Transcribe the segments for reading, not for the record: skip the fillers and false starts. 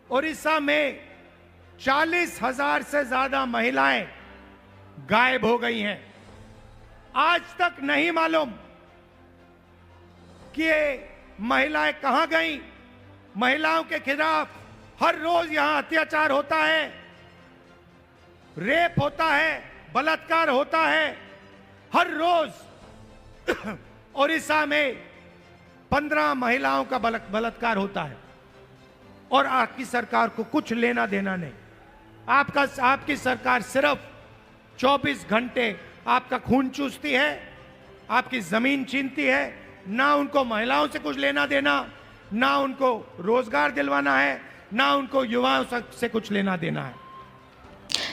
ओडिशा में 40,000 से ज्यादा महिलाएं गायब हो गई हैं। आज तक नहीं मालूम कि ये महिलाएं कहां गईं। महिलाओं के खिलाफ हर रोज यहां अत्याचार होता है, रेप होता है, बलात्कार होता है। हर रोज ओडिशा में 15 महिलाओं का बलात्कार होता है और आपकी सरकार को कुछ लेना देना नहीं। आपकी सरकार सिर्फ 24 घंटे आपका खून चूसती है, आपकी जमीन छीनती है। ना उनको महिलाओं से कुछ लेना देना, ना उनको रोजगार दिलवाना है, ना उनको युवाओं से कुछ लेना देना है।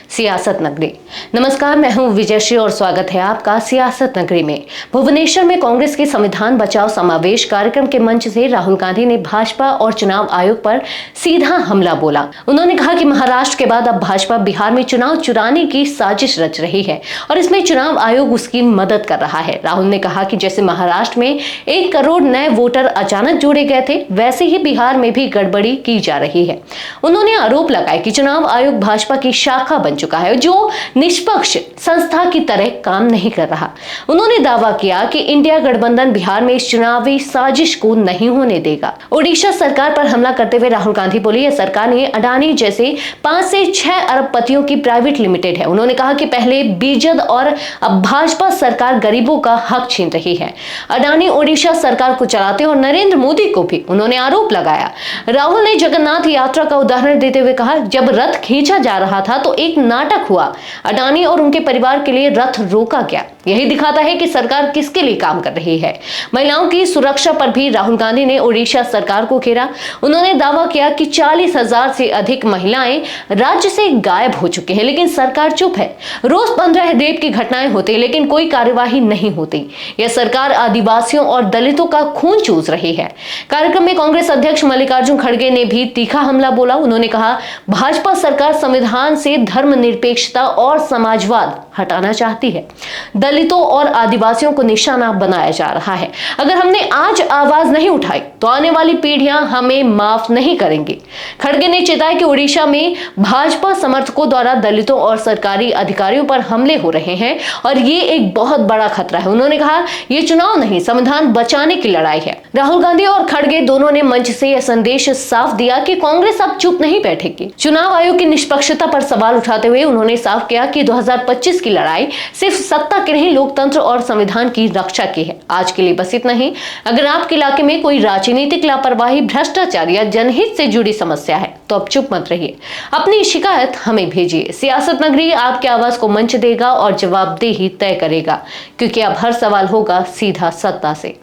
सियासत नगरी। नमस्कार, मैं हूं विजयश्री और स्वागत है आपका सियासत नगरी में। भुवनेश्वर में कांग्रेस के संविधान बचाओ समावेश कार्यक्रम के मंच से राहुल गांधी ने भाजपा और चुनाव आयोग पर सीधा हमला बोला। उन्होंने कहा कि महाराष्ट्र के बाद अब भाजपा बिहार में चुनाव चुराने की साजिश रच रही है और इसमें चुनाव आयोग उसकी मदद कर रहा है। राहुल ने कहा कि जैसे महाराष्ट्र में 1 करोड़ नए वोटर अचानक जोड़े गए थे, वैसे ही बिहार में भी गड़बड़ी की जा रही है। उन्होंने आरोप लगाया कि चुनाव आयोग भाजपा की शाखा बन चुका है जो निष्पक्ष संस्था की तरह काम नहीं कर रहा। उन्होंने दावा किया कि इंडिया गठबंधन बिहार में इस चुनावी साजिश को नहीं होने देगा। ओडिशा सरकार पर हमला करते हुए राहुल गांधी बोले, यह सरकार ने अडानी जैसे 5 से 6 अरबपतियों की प्राइवेट लिमिटेड है। उन्होंने कहा कि पहले बीजेड और अब भाजपा सरकार गरीबों का हक छीन रही है। अडानी ओडिशा सरकार को चलाते और नरेंद्र मोदी को भी उन्होंने आरोप लगाया। राहुल ने जगन्नाथ यात्रा का उदाहरण देते हुए कहा, जब रथ खींचा जा रहा था तो एक नाटक हुआ। अडानी और उनके परिवार के लिए रथ रोका गया। यही दिखाता है कि सरकार किसके लिए काम कर रही है। महिलाओं की सुरक्षा पर भी राहुल गांधी ने ओडिशा सरकार को घेरा। उन्होंने दावा किया कि 40,000 से अधिक महिलाएं राज्य से गायब हो चुकी हैं, लेकिन सरकार चुप है। रोज 15 रेप की घटनाएं होती, लेकिन कोई कार्यवाही नहीं होती। यह सरकार आदिवासियों और दलितों का खून चूस रही है। कार्यक्रम में कांग्रेस अध्यक्ष मल्लिकार्जुन खड़गे ने भी तीखा हमला बोला। उन्होंने कहा, भाजपा सरकार संविधान से धर्मनिरपेक्षता और समाजवाद हटाना चाहती है। दलितों और आदिवासियों को निशाना बनाया जा रहा है। अगर हमने आज आवाज नहीं उठाई तो आने वाली पीढ़ियां हमें माफ नहीं करेंगी। खड़गे ने चेताया कि ओडिशा में भाजपा समर्थकों द्वारा दलितों और सरकारी अधिकारियों पर हमले हो रहे हैं और ये एक बहुत बड़ा खतरा है। उन्होंने कहा, यह चुनाव नहीं, संविधान बचाने की लड़ाई है। राहुल गांधी और खड़गे दोनों ने मंच से यह संदेश साफ दिया कि कांग्रेस अब चुप नहीं बैठेगी। चुनाव आयोग की निष्पक्षता पर सवाल उठाते हुए उन्होंने साफ किया कि 2025 की लड़ाई सिर्फ सत्ता की नहीं, लोकतंत्र और संविधान की रक्षा की है। आज के लिए बस इतना ही। अगर आपके इलाके में कोई राजनीतिक लापरवाही, भ्रष्टाचार या जनहित से जुड़ी समस्या है तो अब चुप मत रहिए, अपनी शिकायत हमें भेजिए। सियासत नगरी आपकी आवाज को मंच देगा और जवाबदेही तय करेगा, क्योंकि अब हर सवाल होगा सीधा सत्ता से।